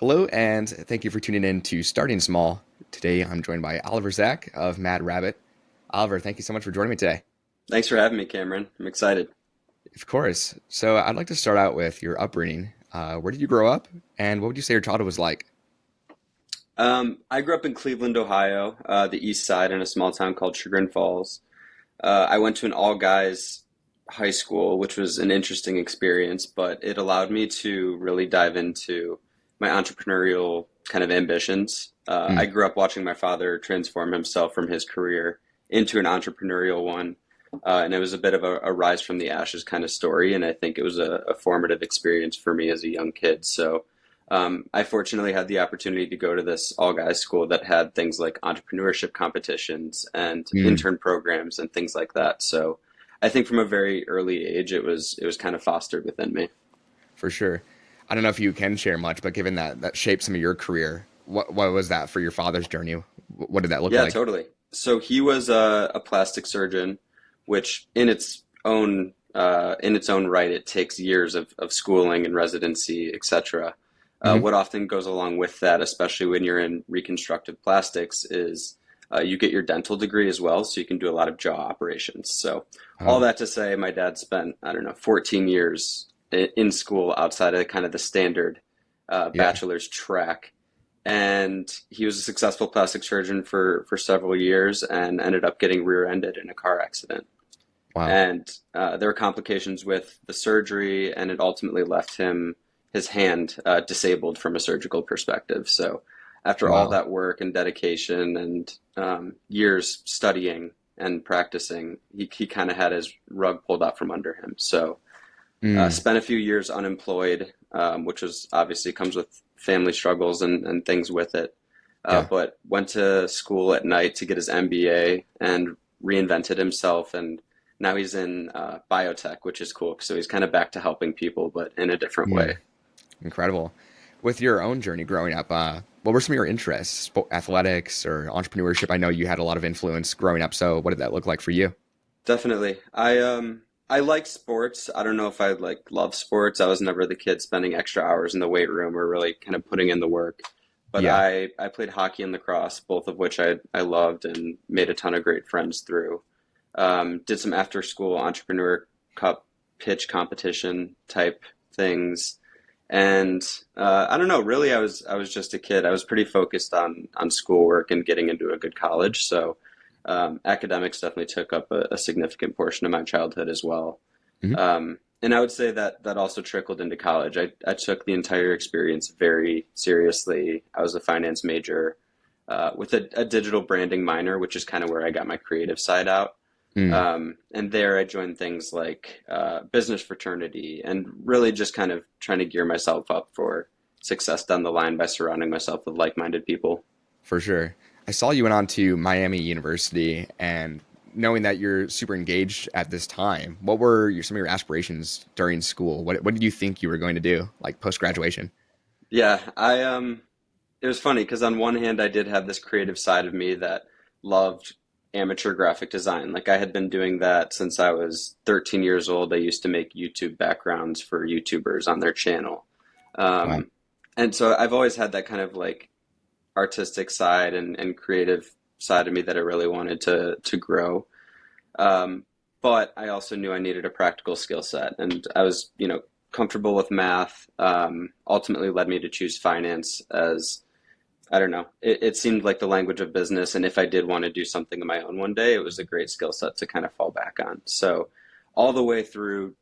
Hello, and thank you for tuning in to Starting Small. Today, I'm joined by Oliver Zach of Mad Rabbit. Oliver, thank you so much for joining me today. Thanks for having me, Cameron. I'm excited. Of course. So, I'd like to start out with your upbringing. Where did you grow up, and what would you say your childhood was like? I grew up in Cleveland, Ohio, the east side in a small town called Chagrin Falls. I went to an all guys high school, which was an interesting experience, but it allowed me to really dive into my entrepreneurial kind of ambitions. I Mm, grew up watching my father transform himself from his career into an entrepreneurial one. And it was a bit of a rise from the ashes kind of story. And I think it was a formative experience for me as a young kid. So I fortunately had the opportunity to go to this all guys school that had things like entrepreneurship competitions and mm, intern programs and things like that. So I think from a very early age, it was kind of fostered within me. for sure. I don't know if you can share much, but given that that shaped some of your career, what was that for your father's journey? What did that look Yeah, like? totally. So he was a plastic surgeon, which in its own right, it takes years of schooling and residency, etc. Hmm. What often goes along with that, especially when you're in reconstructive plastics, is you get your dental degree as well, so you can do a lot of jaw operations. So all Oh, that to say, my dad spent, I don't know, 14 years in school outside of kind of the standard yeah. bachelor's track, and he was a successful plastic surgeon for several years and ended up getting rear-ended in a car accident. Wow. And there were complications with the surgery, and it ultimately left him his hand disabled from a surgical perspective. So after all Wow. that work and dedication and years studying and practicing, he kind of had his rug pulled out from under him. So Mm, spent a few years unemployed, which was obviously comes with family struggles and things with it. yeah. But went to school at night to get his MBA and reinvented himself. And now he's in biotech, which is cool. So he's kind of back to helping people, but in a different way. Mm, incredible. With your own journey growing up, what were some of your interests? Athletics or entrepreneurship? I know you had a lot of influence growing up. So, what did that look like for you? Definitely. I like sports. I don't know if I like love sports. I was never the kid spending extra hours in the weight room or really kind of putting in the work. But Yeah. I played hockey and lacrosse, both of which I loved and made a ton of great friends through. Did some after school entrepreneur cup pitch competition type things. And I don't know, really I was just a kid. I was pretty focused on schoolwork and getting into a good college. So academics definitely took up a significant portion of my childhood as well. Hmm. And I would say that that also trickled into college. I took the entire experience very seriously. I was a finance major with a digital branding minor, which is kind of where I got my creative side out. Mm, And there I joined things like business fraternity and really just kind of trying to gear myself up for success down the line by surrounding myself with like-minded people. for sure. I saw you went on to Miami University, and knowing that you're super engaged at this time, what were some of your aspirations during school? What did you think you were going to do, like post graduation? Yeah, it was funny because on one hand, I did have this creative side of me that loved amateur graphic design. Like I had been doing that since I was 13 years old. I used to make YouTube backgrounds for YouTubers on their channel. Wow. Um, and so I've always had that kind of like artistic side and creative side of me that I really wanted to grow. Um, but I also knew I needed a practical skill set, and I was, comfortable with math. Ultimately, led me to choose finance as I don't know. It seemed like the language of business, and if I did want to do something of my own one day, it was a great skill set to kind of fall back on. So, all the way through,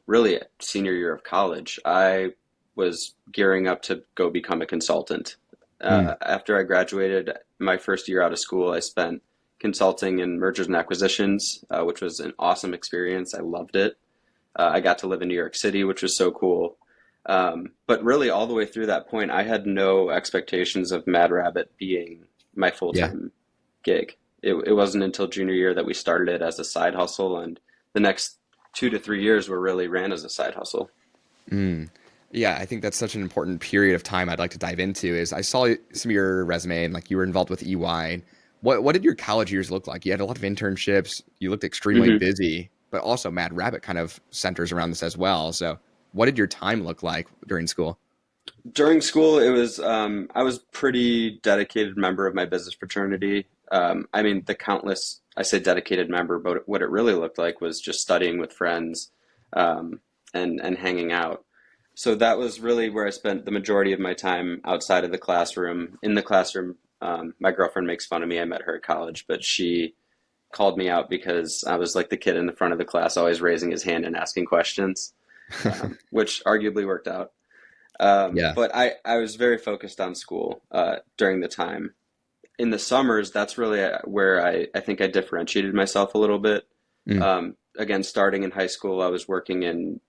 really senior year of college, I was gearing up to go become a consultant. Mm, After I graduated my first year out of school, I spent consulting in mergers and acquisitions, which was an awesome experience. I loved it. I got to live in New York City, which was so cool. But really, all the way through that point, I had no expectations of Mad Rabbit being my yeah. full-time gig. It wasn't until junior year that we started it as a side hustle, and the next 2 to 3 years were really ran as a side hustle. Mm. Yeah, I think that's such an important period of time I'd like to dive into is I saw some of your resume and like you were involved with EY. What did your college years look like? You had a lot of internships, you looked extremely hmm busy, but also Mad Rabbit kind of centers around this as well. So what did your time look like during school? During school, it was I was pretty dedicated member of my business fraternity. I mean, the countless, I say dedicated member, but what it really looked like was just studying with friends, um, and hanging out. So that was really where I spent the majority of my time outside of the classroom. In the classroom, my girlfriend makes fun of me. I met her at college, but she called me out because I was like the kid in the front of the class, always raising his hand and asking questions, which arguably worked out. Yeah. But I was very focused on school during the time. In the summers, that's really where I think I differentiated myself a little bit. Mm, Again, starting in high school, I was working in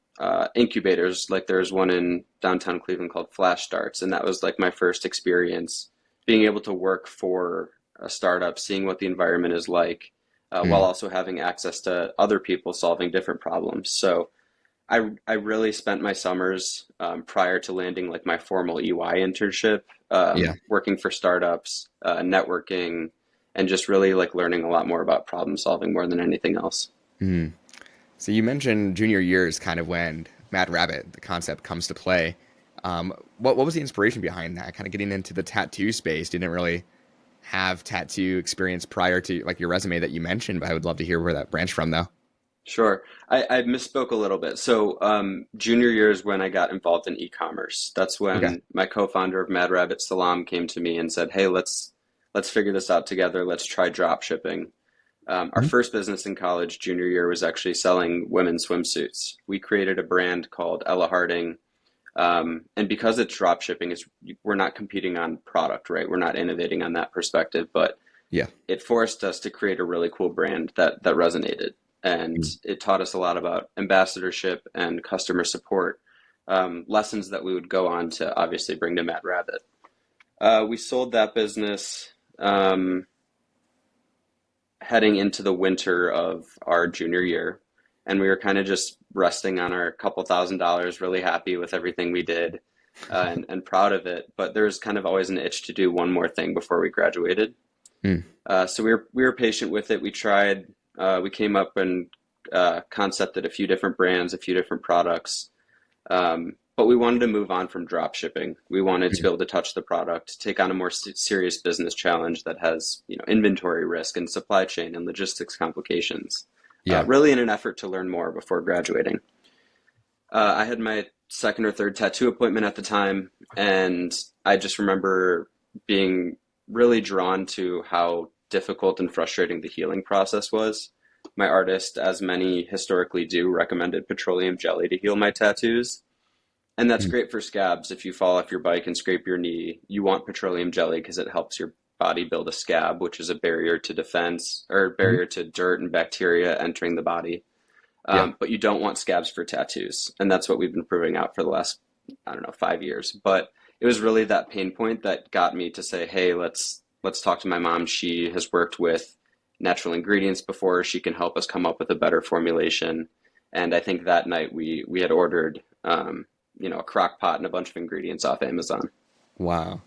incubators. Like there's one in downtown Cleveland called Flash Starts, and that was like my first experience being able to work for a startup, seeing what the environment is like, while mm, also having access to other people solving different problems. So I really spent my summers prior to landing like my formal EY internship, yeah. working for startups, networking, and just really like learning a lot more about problem solving more than anything else. Mm. So you mentioned junior year is kind of when Mad Rabbit, the concept, comes to play. What was the inspiration behind that? Kind of getting into the tattoo space. Didn't really have tattoo experience prior to like your resume that you mentioned, but I would love to hear where that branched from, though. Sure. I misspoke a little bit. So, junior year is when I got involved in e-commerce. That's Okay. when my co-founder of Mad Rabbit, Selom, came to me and said, "Hey, let's figure this out together. Let's try drop shipping." Our Mhm. first business in college, junior year, was actually selling women's swimsuits. We created a brand called Ella Harding, and because it's drop shipping, we're not competing on product, right? We're not innovating on that perspective, but Yeah. it forced us to create a really cool brand that resonated, and Mm. it taught us a lot about ambassadorship and customer support, lessons that we would go on to obviously bring to Mad Rabbit. We sold that business heading into the winter of our junior year, and we were kind of just resting on our couple $1,000s, really happy with everything we did, and proud of it. But there was kind of always an itch to do one more thing before we graduated. Mm. So we were patient with it. We tried. We came up and concepted a few different brands, a few different products. But we wanted to move on from drop shipping. We wanted to be Mm. able to touch the product, take on a more serious business challenge that has, inventory risk and supply chain and logistics complications. Yeah. Really, in an effort to learn more before graduating. I had my second or third tattoo appointment at the time, and I just remember being really drawn to how difficult and frustrating the healing process was. My artist, as many historically do, recommended petroleum jelly to heal my tattoos. And that's Mm. great for scabs. If you fall off your bike and scrape your knee, you want petroleum jelly because it helps your body build a scab, which is a barrier to defense or Mhm. barrier to dirt and bacteria entering the body. Yeah. But you don't want scabs for tattoos, and that's what we've been proving out for the last, I don't know, 5 years. But it was really that pain point that got me to say, hey, let's talk to my mom. She has worked with natural ingredients before. She can help us come up with a better formulation. And I think that night we had ordered, a crock pot and a bunch of ingredients off Amazon. Wow.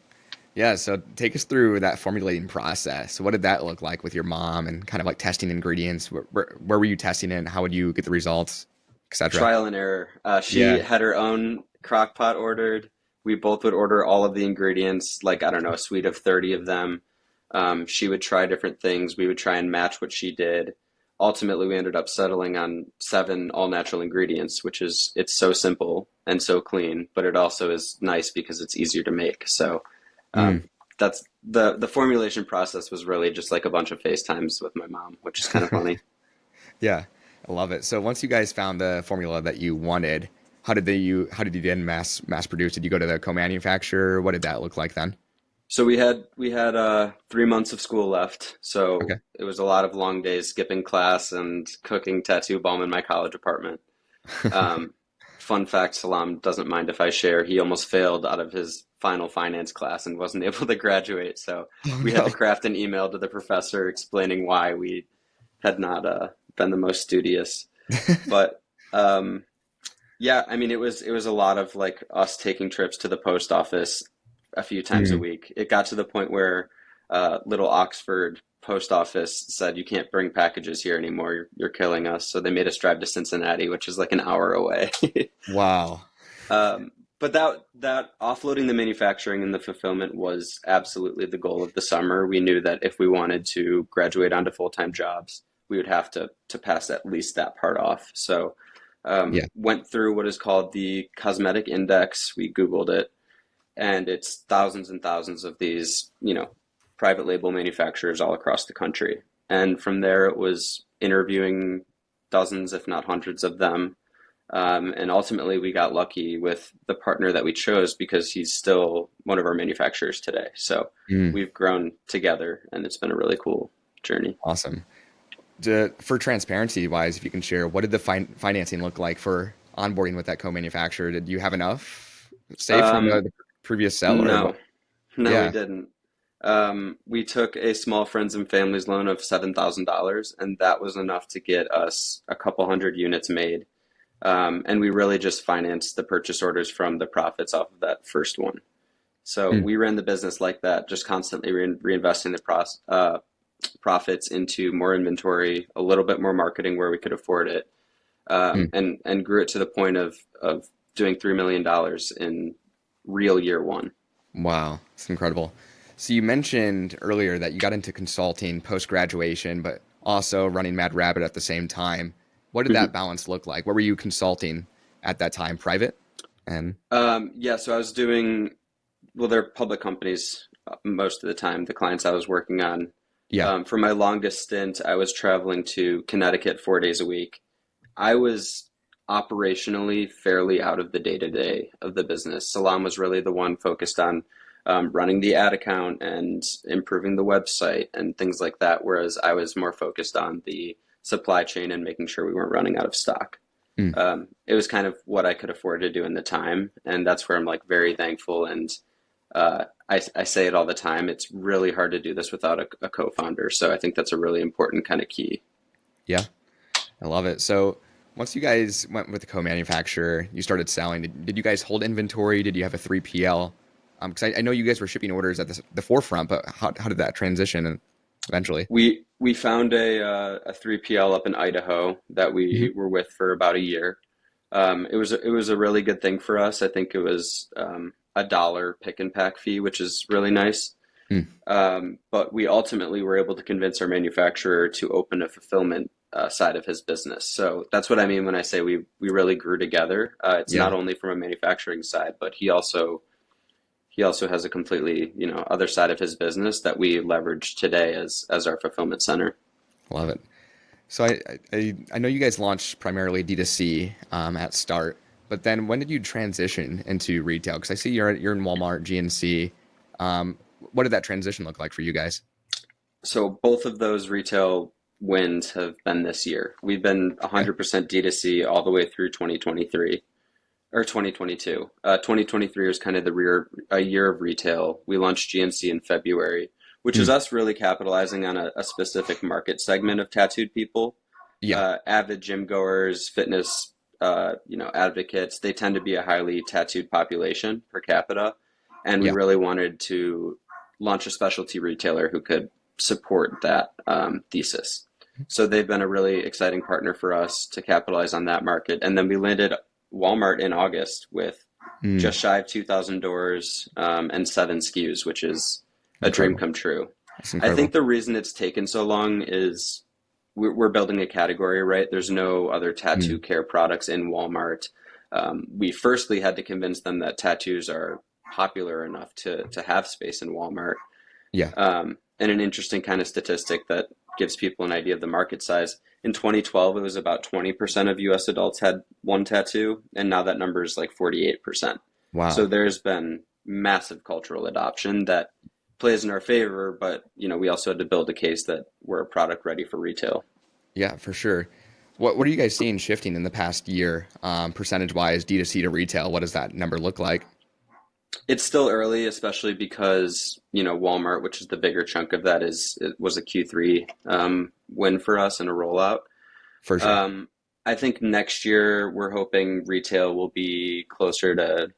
Yeah. So take us through that formulating process. What did that look like with your mom and kind of like testing ingredients? Where were you testing it? And how would you get the results, etc.? Trial and error. She Yeah. had her own crock pot ordered. We both would order all of the ingredients, like, I don't know, a suite of 30 of them. She would try different things. We would try and match what she did. Ultimately, we ended up settling on 7 all natural ingredients, which is, it's so simple and so clean, but it also is nice because it's easier to make. So um, Mm. that's the formulation process was really just like a bunch of FaceTimes with my mom, which is kind of funny. Yeah. I love it. So once you guys found the formula that you wanted, how did you then mass produce? Did you go to the co-manufacturer? What did that look like then? So we had 3 months of school left, so Okay. it was a lot of long days skipping class and cooking tattoo balm in my college apartment. Um, Fun fact, Salam doesn't mind if I share. He almost failed out of his final finance class and wasn't able to graduate. So Oh we had to no. craft an email to the professor explaining why we had not been the most studious. But um, yeah, I mean, it was a lot of like us taking trips to the post office a few times a Mm. week. It got to the point where little Oxford post office said, "You can't bring packages here anymore. You're killing us." So they made us drive to Cincinnati, which is like an hour away. Wow. Um, But that offloading the manufacturing and the fulfillment was absolutely the goal of the summer. We knew that if we wanted to graduate onto full-time jobs, we would have to pass at least that part off. So Yeah. went through what is called the cosmetic index. We Googled it, and it's thousands and thousands of these, private label manufacturers all across the country. And from there, it was interviewing dozens, if not hundreds of them. And ultimately, we got lucky with the partner that we chose because he's still one of our manufacturers today. So Mm, we've grown together, and it's been a really cool journey. awesome. For transparency wise, if you can share, what did the financing look like for onboarding with that co-manufacturer? Did you have enough saved from Um, the previous sell or what? no, no, we Yeah. didn't. We took a small friends and families loan of $7,000, and that was enough to get us a couple hundred units made. And we really just financed the purchase orders from the profits off of that first one. So Mm, we ran the business like that, just constantly reinvesting the profits into more inventory, a little bit more marketing where we could afford it, mm. and grew it to the point of doing $3 million in real year one. Wow, it's incredible. So you mentioned earlier that you got into consulting post graduation, but also running Mad Rabbit at the same time. What did that balance look like? What were you consulting at that time? Private? And Yeah, so I was doing, well, they're public companies most of the time, the clients I was working on. yeah. For my longest stint, I was traveling to Connecticut 4 days a week. I was operationally fairly out of the day-to-day of the business. Selom was really the one focused on running the ad account and improving the website and things like that, whereas I was more focused on the supply chain and making sure we weren't running out of stock. Mm, It was kind of what I could afford to do in the time, and that's where I'm like very thankful. And I say it all the time. It's really hard to do this without a co-founder, so I think that's a really important kind of key. yeah, I love it. So once you guys went with the co-manufacturer, you started selling. Did you guys hold inventory? Did you have a 3PL? Because I know you guys were shipping orders at the forefront, but how did that transition and eventually? We found a 3PL up in Idaho that Hmm. we were with for about a year. It was a really good thing for us. I think it was $1 pick and pack fee, which is really nice. Mm, But we ultimately were able to convince our manufacturer to open a fulfillment side of his business. So that's what I mean when I say we really grew together. It's not yeah. only from a manufacturing side, but he also has a completely, other side of his business that we leverage today as our fulfillment center. Love it. So I know you guys launched primarily D2C at start, but then when did you transition into retail? Because I see you're in Walmart, GNC. What did that transition look like for you guys? So both of those retail wins have been this year. We've been Okay. 100% D2C all the way through 2023 or 2022. 2023 was kind of a year of retail. We launched GNC in February, which is Mm, us really capitalizing on a specific market segment of tattooed people. yeah. Avid gym goers, fitness, advocates. They tend to be a highly tattooed population per capita, and we Yeah. really wanted to launch a specialty retailer who could support that thesis. So they've been a really exciting partner for us to capitalize on that market. And then we landed Walmart in August with Mm, just shy of 2,000 doors and 7 SKUs, which is a dream incredible. come true. That's I think incredible. the reason it's taken so long is we're building a category, right? There's no other tattoo Mm, care products in Walmart. We firstly had to convince them that tattoos are popular enough to have space in Walmart. yeah. And an interesting kind of statistic that gives people an idea of the market size. In 2012, it was about 20% of US adults had one tattoo, and now that number is like 48%. So Wow. there's been massive cultural adoption that plays in our favor, but we also had to build a case that we're a product ready for retail. Yeah, for sure. What are you guys seeing shifting in the past year, percentage wise, D2C to retail? What does that number look like? It's still early, especially because, Walmart, which is the bigger chunk of that, it was a Q3 win for us and a rollout. For sure. Um, I think next year we're hoping retail will be closer to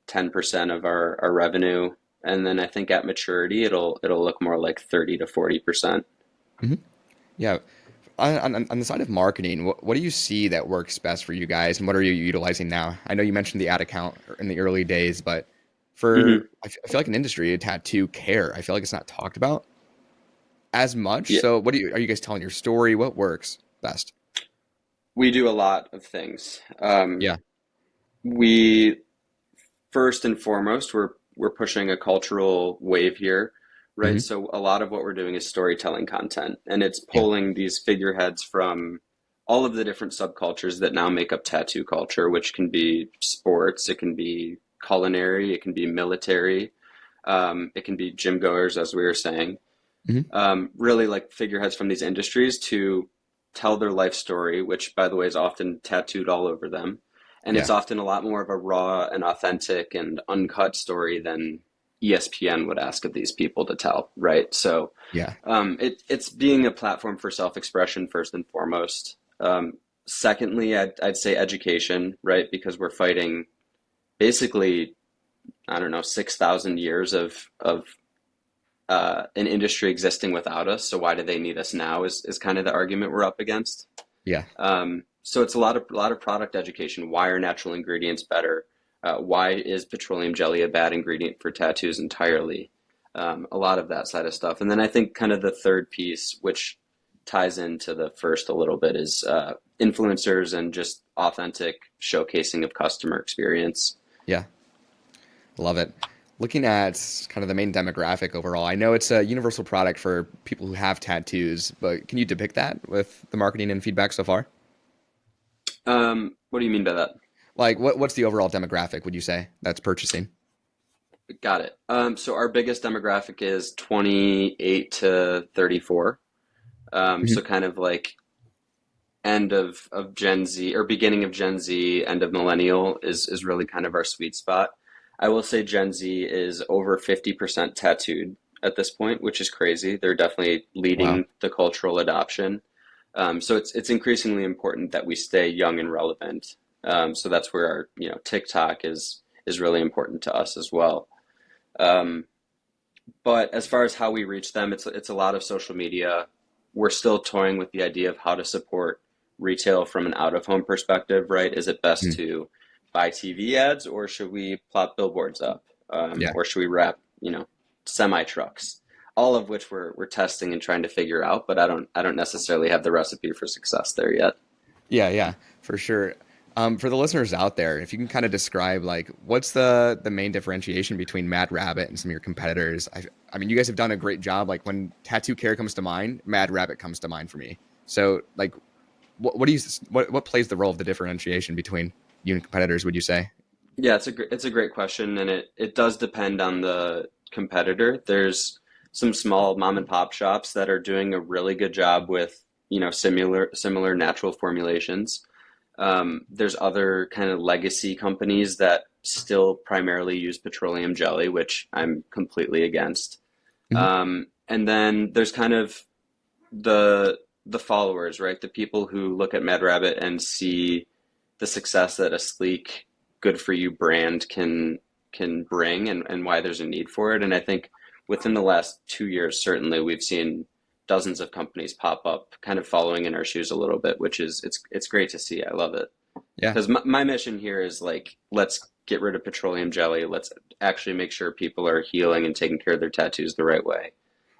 10% of our revenue. And then I think at maturity it'll look more like 30 to 40%. Hmm. Yeah. On the side of marketing, what do you see that works best for you guys, and what are you utilizing now? I know you mentioned the ad account in the early days, but Hmm. I feel like an industry, a tattoo care, I feel like it's not talked about as much. Yeah, So, what are you guys telling your story? What works best? we do a lot of things. Yeah. We first and foremost, we're pushing a cultural wave here, right? Hmm. So a lot of what we're doing is storytelling content, and it's Yeah. pulling these figureheads from all of the different subcultures that now make up tattoo culture, which can be sports, it can be culinary, it can be military, it can be gym goers, as we were saying. Hmm. Really like figureheads from these industries to tell their life story, which, by the way, is often tattooed all over them. And it's Yeah. often a lot more of a raw and authentic and uncut story than ESPN would ask of these people to tell, right? So Yeah. it's being a platform for self-expression first and foremost. Secondly, I'd say education, right? Because we're fighting basically, I don't know, 6,000 years of an industry existing without us. So why do they need us now? Is kind of the argument we're up against. Yeah. So it's a lot of product education. Why are natural ingredients better? Why is petroleum jelly a bad ingredient for tattoos entirely? A lot of that side of stuff. And then I think kind of the third piece, which ties into the first a little bit, is influencers and just authentic showcasing of customer experience. Yeah. Love it. Looking at kind of the main demographic overall, I know it's a universal product for people who have tattoos, but can you depict that with the marketing and feedback so far? What do you mean by that? Like, what's the overall demographic, would you say, that's purchasing? Got it. So our biggest demographic is 28 to 34. So Hmm. kind of like end of Gen Z or beginning of Gen Z, end of millennial is really kind of our sweet spot. I will say Gen Z is over 50% tattooed at this point, which is crazy. They're definitely Wow. leading the cultural adoption. So it's increasingly important that we stay young and relevant. So that's where our TikTok is really important to us as well. Um, but as far as how we reach them, it's a lot of social media. We're still toying with the idea of how to support retail from an out of home perspective, right? Is it best Mm. to buy TV ads or should we plop billboards up? Yeah. Or should we wrap, semi trucks? All of which we're testing and trying to figure out, but I don't necessarily have the recipe for success there yet. Yeah, yeah, for sure. For the listeners out there, if you can kind of describe like what's the main differentiation between Mad Rabbit and some of your competitors? I mean, you guys have done a great job. Like when tattoo care comes to mind, Mad Rabbit comes to mind for me. So like, what do you what plays the role of the differentiation between you and competitors? Would you say? Yeah, it's a great question, and it does depend on the competitor. There's some small mom and pop shops that are doing a really good job with, similar natural formulations. There's other kind of legacy companies that still primarily use petroleum jelly, which I'm completely against. Hmm. And then there's kind of the followers, right? The people who look at Mad Rabbit and see the success that a sleek, good for you brand can bring and why there's a need for it. And I think within the last 2 years, certainly we've seen dozens of companies pop up, kind of following in our shoes a little bit, which is it's great to see. I love it Yeah. because my mission here is like let's get rid of petroleum jelly. Let's actually make sure people are healing and taking care of their tattoos the right way.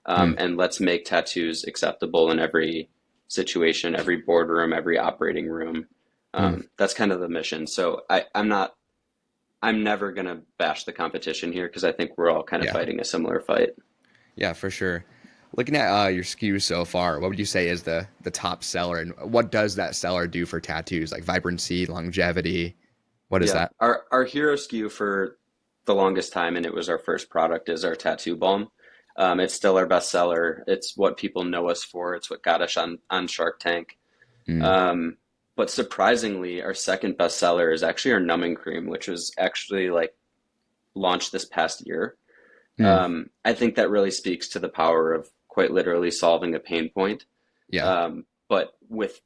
Mm. And let's make tattoos acceptable in every situation, every boardroom, every operating room. Mm. That's kind of the mission. So I'm never gonna bash the competition here because I think we're all kind of Yeah. fighting a similar fight. Yeah, for sure. Looking at your SKUs so far, what would you say is the top seller, and what does that seller do for tattoos? Like vibrancy, longevity. What is Yeah, that? our hero SKU for the longest time, and it was our first product, is our tattoo balm. It's still our best seller. It's what people know us for. It's what got us on Shark Tank. Mm. Um, but surprisingly, our second best seller is actually our numbing cream, which was actually like launched this past year. Mm. I think that really speaks to the power of quite literally solving a pain point, Yeah. but with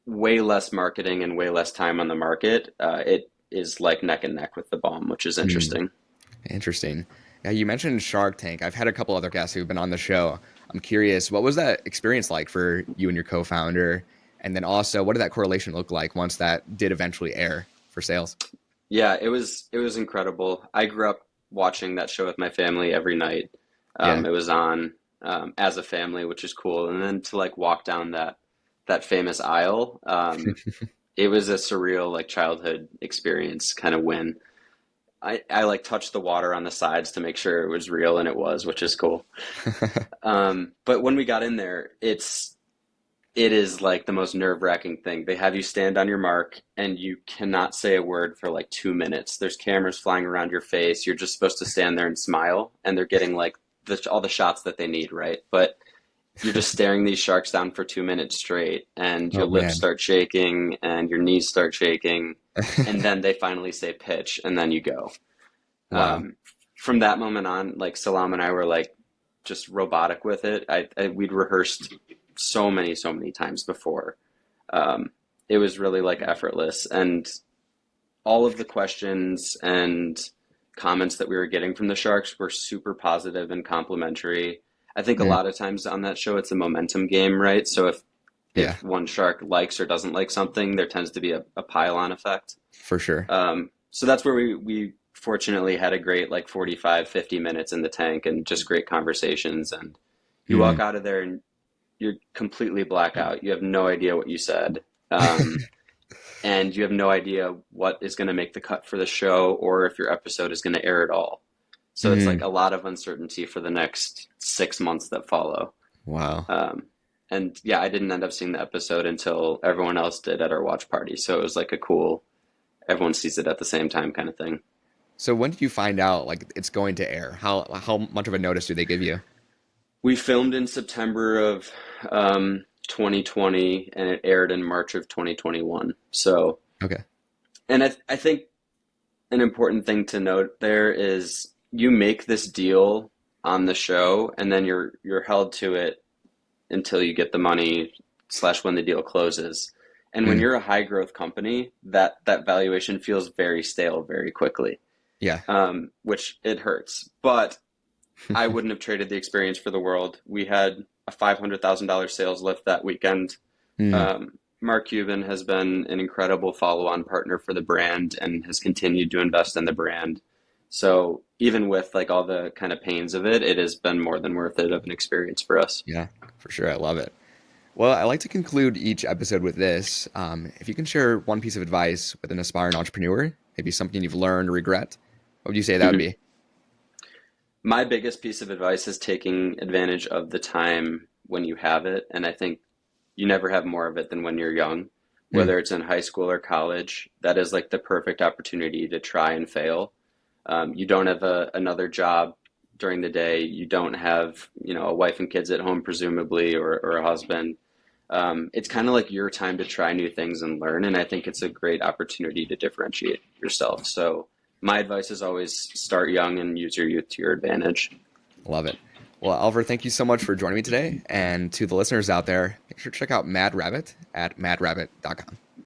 way less marketing and way less time on the market. It is like neck and neck with the balm, which is Mm. interesting. Interesting. Yeah, you mentioned Shark Tank. I've had a couple other guests who've been on the show. I'm curious, what was that experience like for you and your co-founder? And then also, what did that correlation look like once that did eventually air for sales? Yeah, it was incredible. I grew up watching that show with my family every night. Yeah. It was on as a family, which is cool. And then to like walk down that famous aisle, it was a surreal like childhood experience kind of win. I like touched the water on the sides to make sure it was real, and it was, which is cool. But when we got in there, it is like the most nerve-wracking thing. They have you stand on your mark and you cannot say a word for like 2 minutes. There's cameras flying around your face. You're just supposed to stand there and smile, and they're getting like all the shots that they need, right? But you're just staring these sharks down for 2 minutes straight, and your Oh lips man. start shaking and your knees start shaking, and then they finally say pitch, and then you go. Wow. Um, from that moment on, like Salam and I were like just robotic with it. We'd rehearsed so many times before. Um, it was really like effortless, and all of the questions and comments that we were getting from the sharks were super positive and complimentary. I think a Mm, lot of times on that show, it's a momentum game, right? So yeah, if one shark likes or doesn't like something, there tends to be a pile on effect. for sure. So that's where we fortunately had a great like 45, 50 minutes in the tank and just great conversations. And you walk Mm. out of there and you're completely blackout. You have no idea what you said. Um, and you have no idea what is going to make the cut for the show or if your episode is going to air at all. So it's like Mm. a lot of uncertainty for the next 6 months that follow. Wow. Um, and yeah, I didn't end up seeing the episode until everyone else did at our watch party. So it was like a cool, everyone sees it at the same time kind of thing. So when did you find out like it's going to air? How much of a notice do they give you? We filmed in September of 2020 and it aired in March of 2021. So, Okay. and I think an important thing to note there is you make this deal on the show and then you're held to it until you get the money slash when the deal closes. And when Mm. you're a high growth company, that valuation feels very stale very quickly, Yeah. which it hurts. But I wouldn't have traded the experience for the world. We had a $500,000 sales lift that weekend. Mm. Mark Cuban has been an incredible follow-on partner for the brand and has continued to invest in the brand. So even with like all the kind of pains of it, it has been more than worth it of an experience for us. Yeah, for sure. I love it. Well, I like to conclude each episode with this. If you can share one piece of advice with an aspiring entrepreneur, maybe something you've learned or regret, what would you say that would Mhm. be? My biggest piece of advice is taking advantage of the time when you have it. And I think you never have more of it than when you're young, Mm. whether it's in high school or college. That is like the perfect opportunity to try and fail. You don't have another job during the day. You don't have, a wife and kids at home, presumably, or a husband. It's kind of like your time to try new things and learn. And I think it's a great opportunity to differentiate yourself. So my advice is always start young and use your youth to your advantage. Love it. Well, Oliver, thank you so much for joining me today. And to the listeners out there, make sure to check out Mad Rabbit at madrabbit.com.